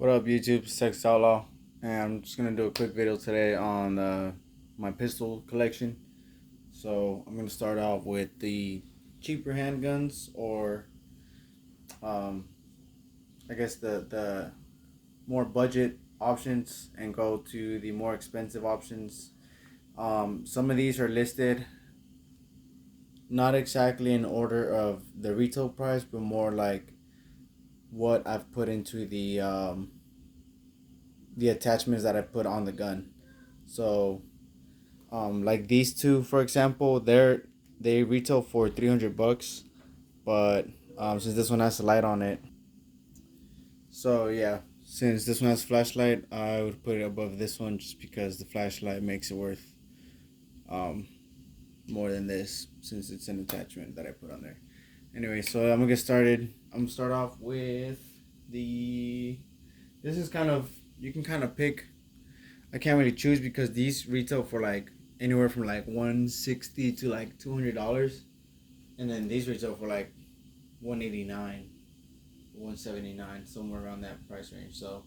What up, YouTube? Sex Outlaw, and I'm just gonna do a quick video today on my pistol collection. So I'm gonna start off with the cheaper handguns, or um, I guess the more budget options, and go to the more expensive options. Some of these are listed not exactly in order of the retail price, but more like what I've put into the attachments that I put on the gun. So like these two, for example, they retail for $300, but since this one has a light on it, so yeah, since this one has a flashlight, I would put it above this one just because the flashlight makes it worth um more than this, since it's an attachment that I put on there. Anyway, so I'm gonna get started. I'm gonna start off with the. This is kind of, you can kind of pick. I can't really choose because these retail for like anywhere from like 160 to like $200, and then these retail for like 189, 179, somewhere around that price range. So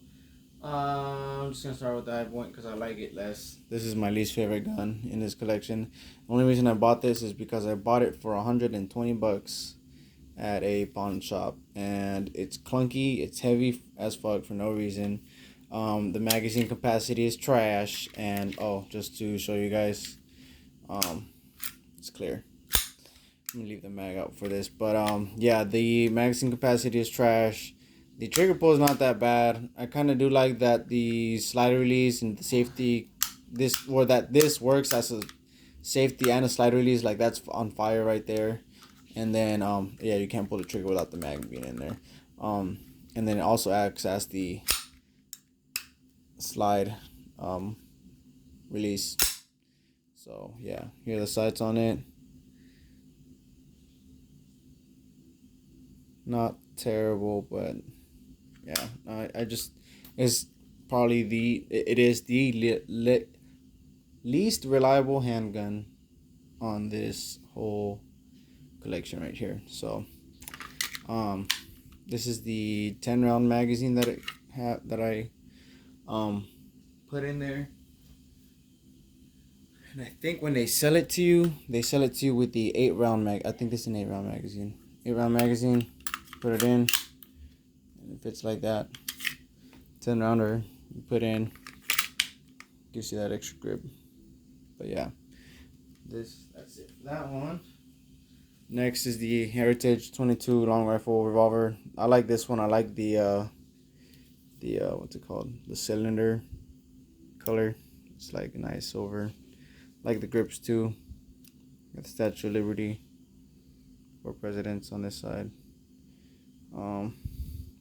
I'm just gonna start with that one because I like it less. This is my least favorite gun in this collection. The only reason I bought this is because I bought it for $120 at a pawn shop, and it's clunky, it's heavy as fuck for no reason. The magazine capacity is trash, and oh, just to show you guys, it's clear. Let me leave the mag out for this, but yeah, the magazine capacity is trash. The trigger pull is not that bad. I kind of do like that the slide release and the safety, this works as a safety and a slide release. Like, that's on fire right there. And then yeah, you can't pull the trigger without the mag being in there. And then it also acts as the slide release. So yeah, here are the sights on it. Not terrible, but yeah, I just, it's probably it is the least reliable handgun on this whole collection right here. So this is the 10 round magazine that I put in there. And I think when they sell it to you, they sell it to you with the 8 round mag. I think this is an 8 round magazine. 8 round magazine. Put it in. And it fits like that. 10 rounder. You put in. Gives you that extra grip. But yeah. That's it for that one. Next is the Heritage 22 long rifle revolver. I like this one. I like the what's it called? The cylinder color. It's like a nice silver. Like the grips too. Got the Statue of Liberty for presidents on this side.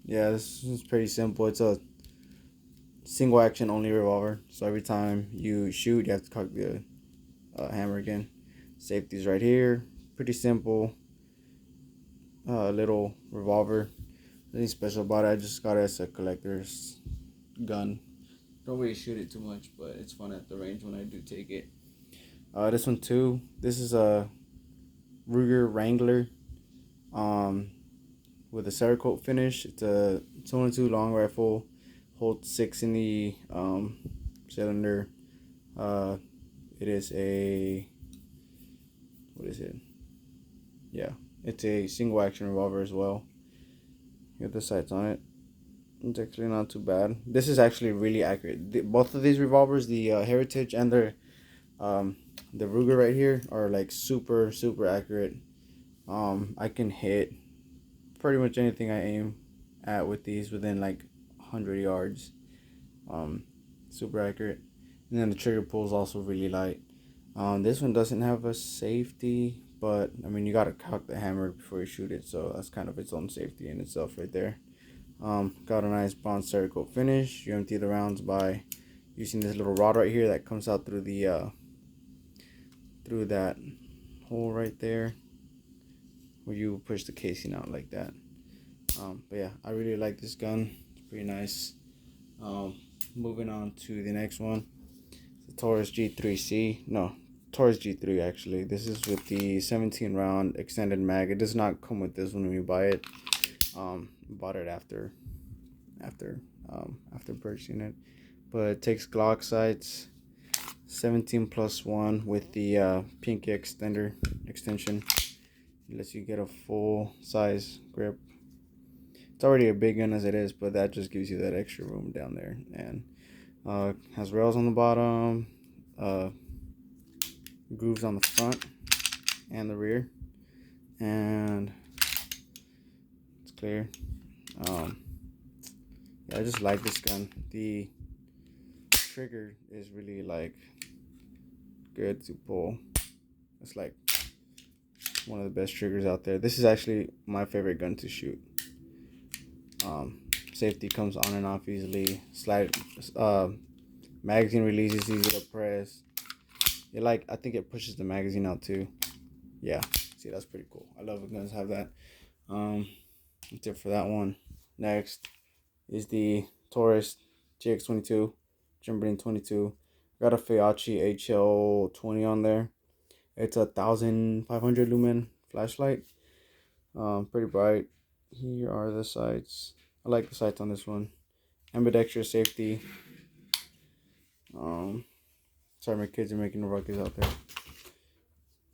Yeah, this is pretty simple. It's a single action only revolver. So every time you shoot, you have to cock the hammer again. Safety's right here. Pretty simple. Little revolver. Nothing special about it. I just got it as a collector's gun. Don't really shoot it too much, but it's fun at the range when I do take it. This one too. This is a Ruger Wrangler, with a Cerakote finish. It's a 22 long rifle. Holds 6 in the cylinder. It is a, what is it? Yeah, it's a single action revolver as well. Get the sights on it. It's actually not too bad. This is actually really accurate. Both of these revolvers, the Heritage and the Ruger right here, are like super accurate. I can hit pretty much anything I aim at with these within like 100 yards. Super accurate. And then the trigger pull is also really light. This one doesn't have a safety, but I mean, you gotta cock the hammer before you shoot it, so that's kind of its own safety in itself right there. Got a nice bronze Cerakote finish. You empty the rounds by using this little rod right here that comes out through the through that hole right there, where you push the casing out like that. But yeah, I really like this gun. It's pretty nice. Moving on to the next one, the Taurus G3C. No, Taurus G3 actually. This is with the 17 round extended mag. It does not come with this one when you buy it. Bought it after after after purchasing it. But it takes Glock sights, 17+1 with the pinky extension. It lets you get a full size grip. It's already a big gun as it is, but that just gives you that extra room down there. And has rails on the bottom, uh, grooves on the front and the rear, and it's clear. Yeah, I just like this gun. The trigger is really like good to pull. It's like one of the best triggers out there. This is actually my favorite gun to shoot. Safety comes on and off easily. Magazine release is easy to press. I think it pushes the magazine out too. Yeah, see, that's pretty cool. I love when guns have that. That's it for that one. Next is the Taurus GX22, Jim 22. Got a Feyachi HL20 on there. It's a 1500 lumen flashlight. Pretty bright. Here are the sights. I like the sights on this one. Ambidextrous safety. Sorry, my kids are making a ruckus out there.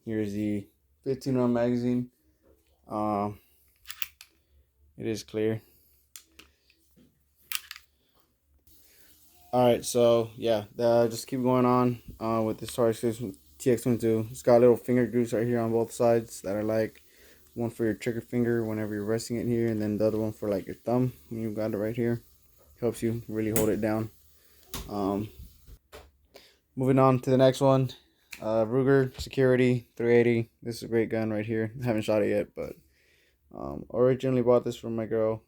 Here's the 15 round magazine. It is clear. Alright, so yeah, just keep going on with this Taurus TX22. It's got little finger grooves right here on both sides that are like one for your trigger finger whenever you're resting it here, and then the other one for like your thumb when you got it right here. Helps you really hold it down. Moving on to the next one, Ruger Security 380. This is a great gun right here. I haven't shot it yet, but originally bought this from my girl,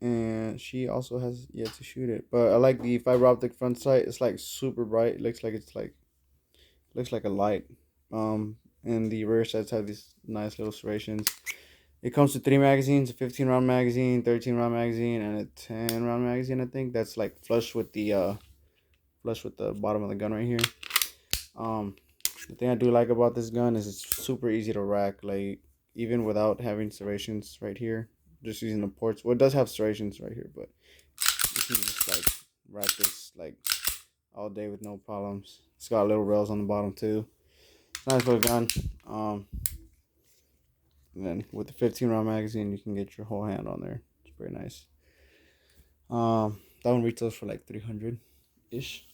and she also has yet to shoot it. But I like the fiber optic front sight. It's like super bright. It looks like a light. And the rear sights have these nice little serrations. It comes with 3 magazines: a 15 round magazine, 13 round magazine, and a 10 round magazine. I think that's like flush with the bottom of the gun right here. The thing I do like about this gun is it's super easy to rack. Like, even without having serrations right here, just using the ports. Well, it does have serrations right here, but you can just like rack this like all day with no problems. It's got little rails on the bottom too. Nice little gun. And then with the 15 round magazine, you can get your whole hand on there. It's very nice. That one retails for like 300 ish.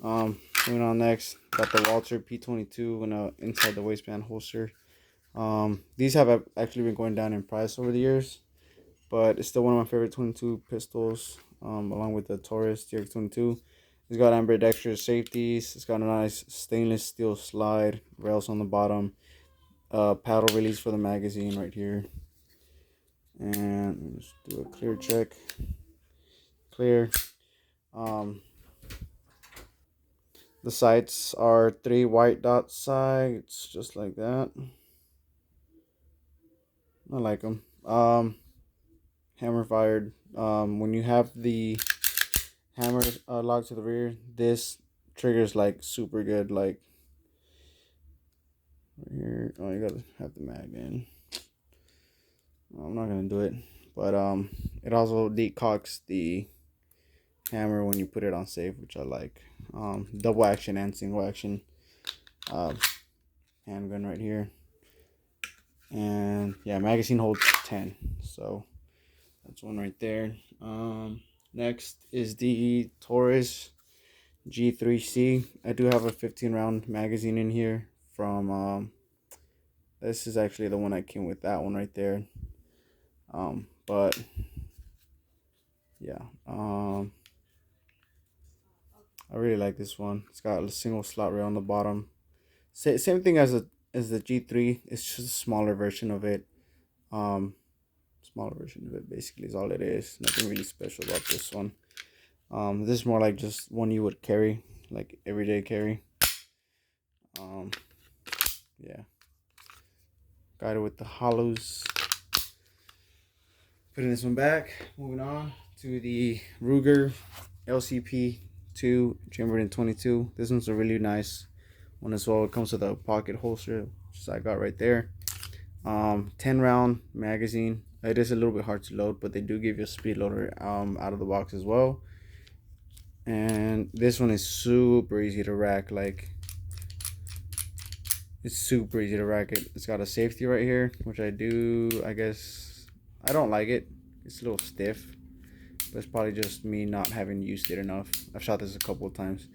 Moving on next, got the Walther P22 in a inside the waistband holster. These have actually been going down in price over the years, but it's still one of my favorite 22 pistols. Along with the Taurus TX22. It's got ambidextrous safeties. It's got a nice stainless steel slide, rails on the bottom, paddle release for the magazine right here. And let's do a clear check. Clear. The sights are 3 white dot sights, just like that. I like them. Hammer fired. When you have the hammer locked to the rear, this triggers like super good. Like right here. Oh, you gotta have the mag in. I'm not gonna do it, but it also decocks the hammer when you put it on safe, which I like. Double action and single action handgun right here. And yeah, magazine holds 10, so that's one right there. Next is the Taurus G3C. I do have a 15 round magazine in here from this is actually the one that came with that one right there. But yeah, I really like this one. It's got a single slot rail on the bottom. Same thing as the G3. It's just a smaller version of it. Smaller version of it basically is all it is. Nothing really special about this one. This is more like just one you would carry, like everyday carry. Yeah. Got it with the hollows. Putting this one back. Moving on to the Ruger LCP2 chambered in 22. This one's a really nice one as well. It comes with a pocket holster, which I got right there. 10 round magazine. It is a little bit hard to load, but they do give you a speed loader out of the box as well. And this one is super easy to rack. Like, it's super easy to rack it. It's got a safety right here, which I guess I don't like it. It's a little stiff, but it's probably just me not having used it enough. I've shot this a couple of times.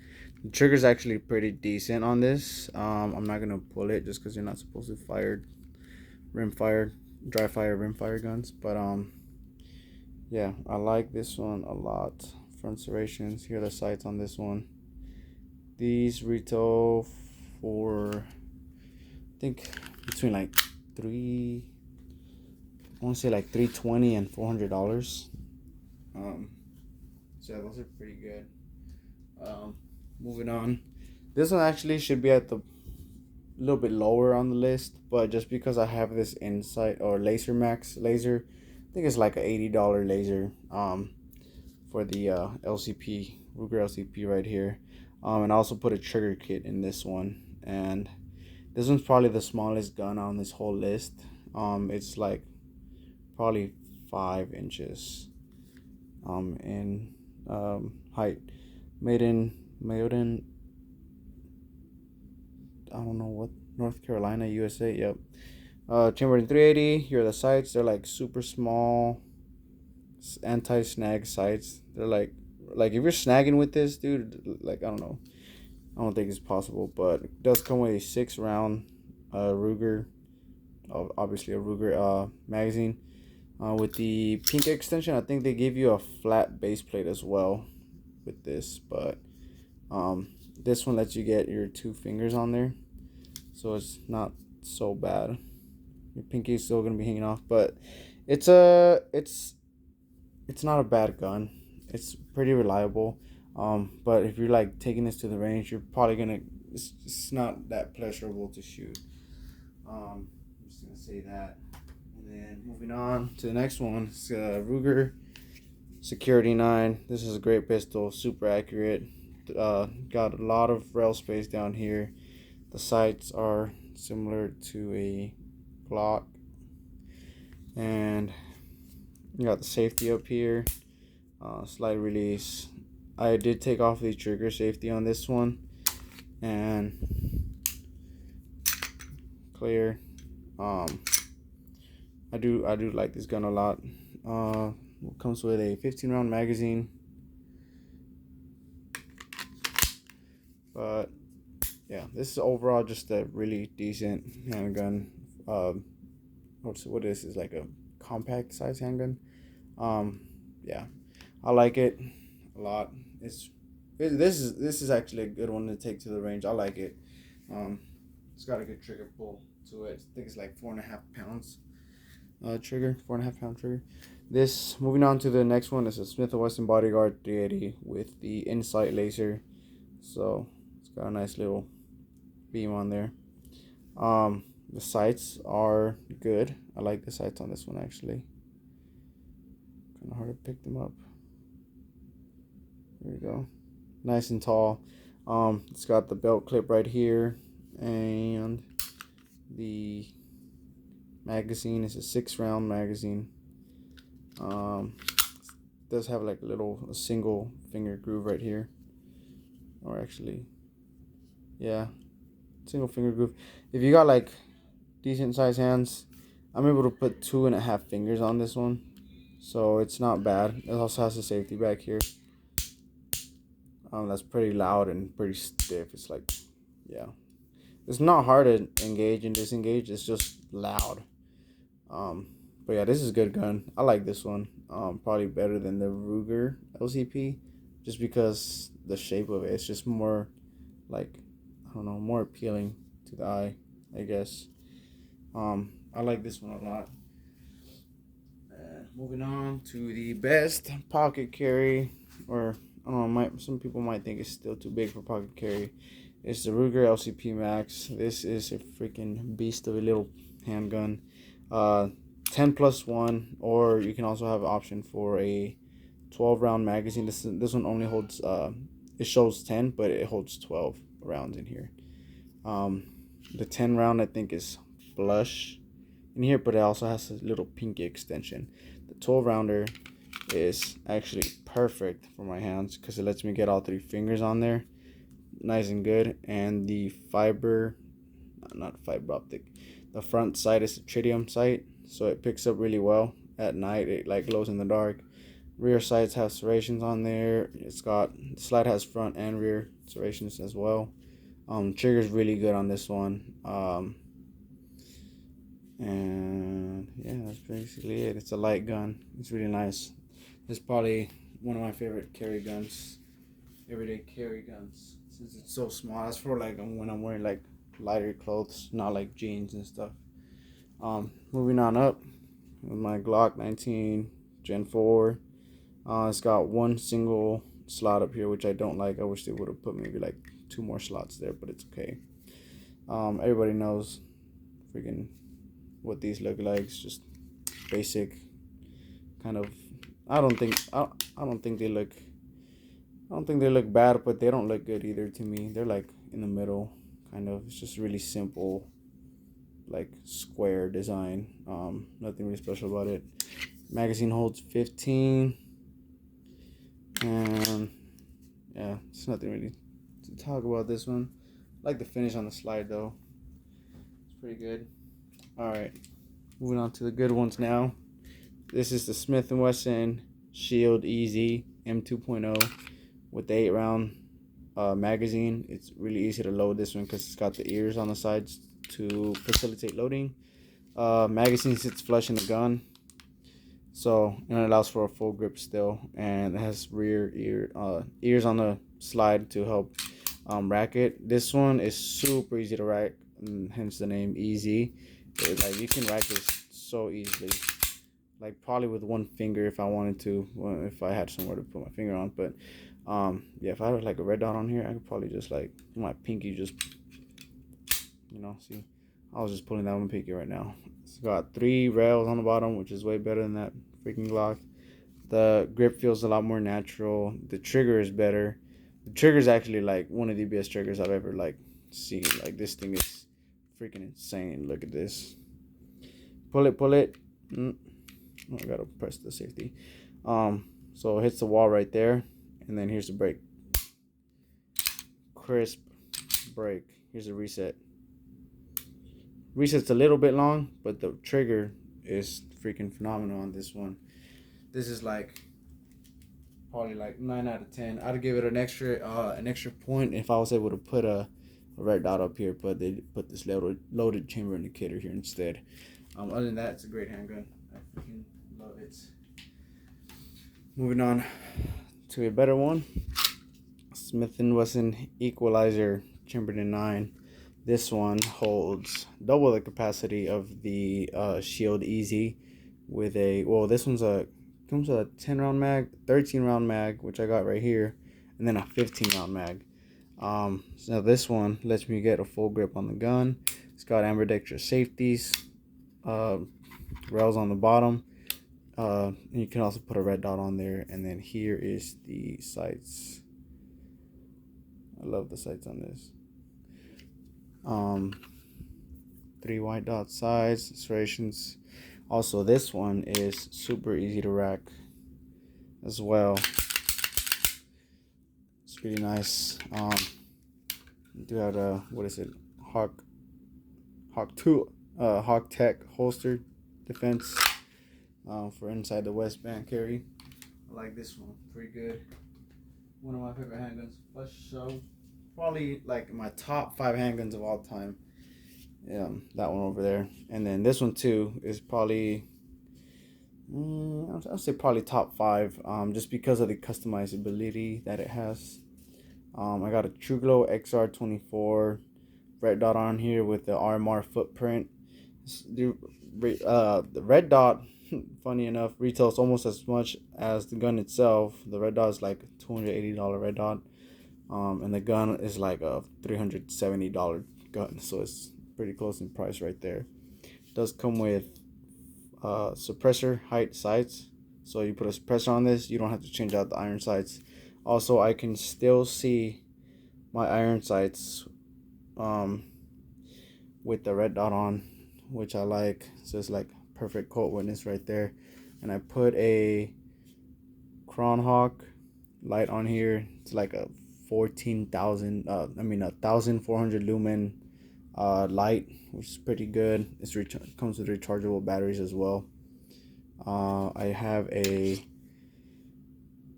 The trigger's actually pretty decent on this. I'm not gonna pull it just because you're not supposed to fire dry fire rim fire guns. But yeah, I like this one a lot. Front serrations. Here are the sights on this one. These retail for, I think, between like I want to say like $320 and $400. So yeah, those are pretty good. Moving on, this one actually should be at the little bit lower on the list, but just because I have this Insight or Laser Max laser, I think it's like a $80 laser for the LCP Ruger LCP right here. And I also put a trigger kit in this one, and this one's probably the smallest gun on this whole list. It's like probably 5 inches in height. Made in I don't know what, North Carolina, USA. Yep. Chambered in 380. Here are the sights. They're like super small, anti-snag sights. They're like if you're snagging with this, dude, like, I don't know. I don't think it's possible, but it does come with a 6-round Ruger, obviously a Ruger magazine. With the pink extension, I think they give you a flat base plate as well with this, but this one lets you get your 2 fingers on there, so it's not so bad. Your pinky is still gonna be hanging off, but it's not a bad gun. It's pretty reliable. But if you're like taking this to the range, you're probably gonna, it's not that pleasurable to shoot. I'm just gonna say that. And then moving on to the next one, it's Ruger Security 9. This is a great pistol, super accurate. Got a lot of rail space down here. The sights are similar to a Glock, and you got the safety up here. Slide release. I did take off the trigger safety on this one, and clear. I do like this gun a lot. It comes with a 15-round magazine, but yeah, this is overall just a really decent handgun. What is this, like a compact size handgun? Yeah, I like it a lot. This is actually a good one to take to the range. I like it. It's got a good trigger pull to it. I think it's like 4.5 pounds. Trigger, 4.5 pound trigger. This, moving on to the next one, is a Smith & Wesson Bodyguard 380 with the Insight laser. So it's got a nice little beam on there. The sights are good. I like the sights on this one actually. Kind of hard to pick them up. There we go. Nice and tall. It's got the belt clip right here, and the magazine is a 6-round magazine. Does have like a single finger groove right here, or actually, yeah, single finger groove. If you got like decent sized hands, I'm able to put 2.5 fingers on this one, so it's not bad. It also has a safety back here. That's pretty loud and pretty stiff. It's like, yeah, it's not hard to engage and disengage. It's just loud. But yeah, this is a good gun. I like this one. Probably better than the Ruger LCP, just because the shape of it. It's just more like, I don't know, more appealing to the eye, I guess. I like this one a lot. Moving on to the best pocket carry, or I don't know, some people might think it's still too big for pocket carry. It's the Ruger LCP Max. This is a freaking beast of a little handgun. 10+1, or you can also have an option for a 12-round magazine. This one only holds it shows 10, but it holds 12 rounds in here. The 10 round I think is flush in here, but it also has a little pinky extension. The 12 rounder is actually perfect for my hands because it lets me get all 3 fingers on there nice and good. And the not fiber optic, the front side is a tritium sight, so it picks up really well at night. It like glows in the dark. Rear sights have serrations on there. The slide has front and rear serrations as well. Trigger's really good on this one. And yeah, that's basically it. It's a light gun. It's really nice. It's probably one of my favorite carry guns, everyday carry guns, since it's so small. That's for like when I'm wearing like lighter clothes, not like jeans and stuff. Moving on up with my Glock 19 Gen 4. It's got one single slot up here, which I don't like. I wish they would have put maybe like 2 more slots there, but it's okay. Everybody knows freaking what these look like. It's just basic kind of. I don't think they look. I don't think they look bad, but they don't look good either to me. They're like in the middle, kind of. It's just really simple, like square design. Nothing really special about it. Magazine holds 15, and yeah, it's nothing really to talk about this one. I like the finish on the slide though. It's pretty good. All right, moving on to the good ones now. This is the Smith & Wesson Shield EZ M2.0 with the 8-round magazine. It's really easy to load this one because it's got the ears on the sides to facilitate loading. Magazine sits flush in the gun, and it allows for a full grip still, and it has ears on the slide to help rack it. This one is super easy to rack, and hence the name EZ. Like you can rack this so easily, like probably with 1 finger if I wanted to, if I had somewhere to put my finger on. But yeah, if I had like a red dot on here, I could probably just like my pinky just, see, I was just pulling that one pinky right now. It's got 3 rails on the bottom, which is way better than that freaking Glock. The grip feels a lot more natural. The trigger is better. The trigger is actually like one of the best triggers I've ever like seen. Like this thing is freaking insane. Look at this. Pull it. I gotta press the safety. So it hits the wall right there, and then here's the brake. Crisp brake. Here's a reset. Reset's a little bit long, but the trigger is freaking phenomenal on this one. This is like probably like 9 out of 10. I'd give it an extra point if I was able to put a red dot up here, but they put this loaded chamber indicator here instead. Other than that, it's a great handgun. I freaking love it. Moving on to a better one, Smith & Wesson Equalizer Chamberlain 9. This one holds double the capacity of the Shield EZ with this one's comes with a 10-round mag, 13-round mag, which I got right here, and then a 15-round mag. So this one lets me get a full grip on the gun. It's got ambidextrous safeties, rails on the bottom, and you can also put a red dot on there. And then here is the sights. I love the sights on this. 3 white dot sides, serrations. Also, this one is super easy to rack as well. It's really nice. Do have a Hawk Tech holster defense for inside the waistband carry. I like this one, pretty good. One of my favorite handguns. Let's show probably like my top 5 handguns of all time. That one over there, and then this one too is probably I'll say probably top 5, just because of the customizability that it has. I got a TrueGlow XR24 red dot on here with the RMR footprint. The red dot, funny enough, retails almost as much as the gun itself. The red dot is like $280 red dot, and the gun is like a $370 gun, so it's pretty close in price right there. It does come with suppressor height sights, so you put a suppressor on this, you don't have to change out the iron sights. Also, I can still see my iron sights with the red dot on, which I like. So it's like perfect cold witness right there. And I put a Kronhawk light on here. It's like a 14,000 1,400 lumen light, which is pretty good. Comes with rechargeable batteries as well. I have a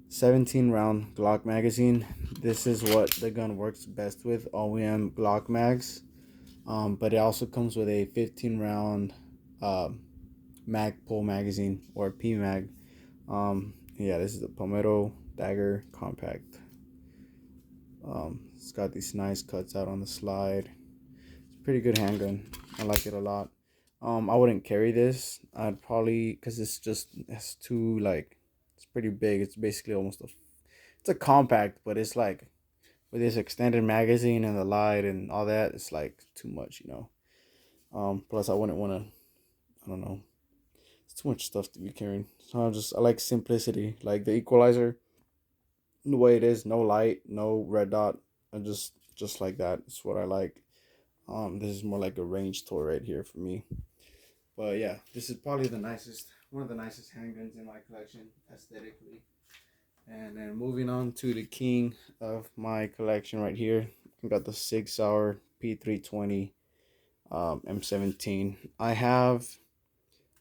17 round Glock magazine. This is what the gun works best with, OEM Glock mags. But it also comes with a 15 round Magpul magazine, or PMag. Yeah, this is the Palmetto Dagger Compact. It's got these nice cuts out on the slide. It's a pretty good handgun. I like it a lot. I wouldn't carry this. I'd probably, because it's too, like, it's pretty big. It's basically it's a compact, but it's like, with this extended magazine and the light and all that, it's like too much, you know. Plus I wouldn't want to, I don't know, it's too much stuff to be carrying. So I like simplicity, like the equalizer, the way it is, no light, no red dot, and just like that. It's what I like. This is more like a range toy right here for me. But yeah, this is probably one of the nicest handguns in my collection aesthetically. And then moving on to the king of my collection right here, I got the Sig Sauer P320 M17. I have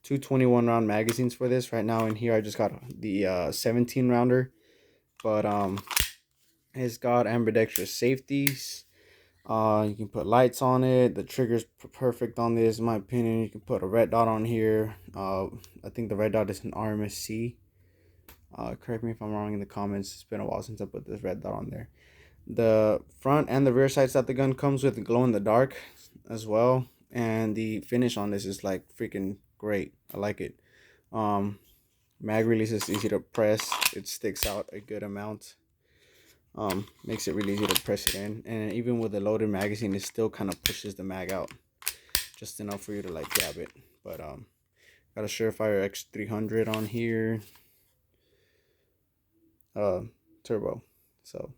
two 21 round magazines for this right now. In here, I just got the 17 rounder, but it's got ambidextrous safeties. You can put lights on it. The trigger's perfect on this, in my opinion. You can put a red dot on here. I think the red dot is an RMSC. Correct me if I'm wrong in the comments. It's been a while since I put this red dot on there. The front and the rear sights that the gun comes with glow in the dark as well. And the finish on this is like freaking great. I like it. Mag release is easy to press. It sticks out a good amount. Makes it really easy to press it in. And even with the loaded magazine, it still kind of pushes the mag out just enough for you to like grab it. But got a Surefire X300 on here. Turbo. So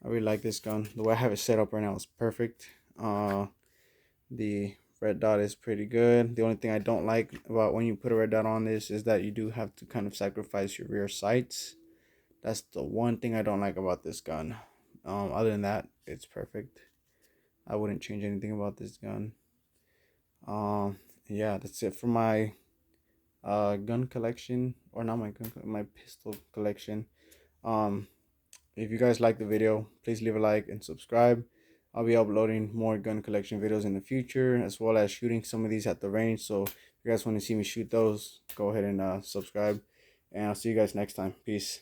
I really like this gun. The way I have it set up right now is perfect. The red dot is pretty good. The only thing I don't like about when you put a red dot on this is that you do have to kind of sacrifice your rear sights. That's the one thing I don't like about this gun. Other than that, it's perfect. I wouldn't change anything about this gun. Yeah, that's it for my gun collection, or not my pistol collection. If you guys like the video, please leave a like and subscribe. I'll be uploading more gun collection videos in the future, as well as shooting some of these at the range. So if you guys want to see me shoot those, go ahead and subscribe. And I'll see you guys next time. Peace.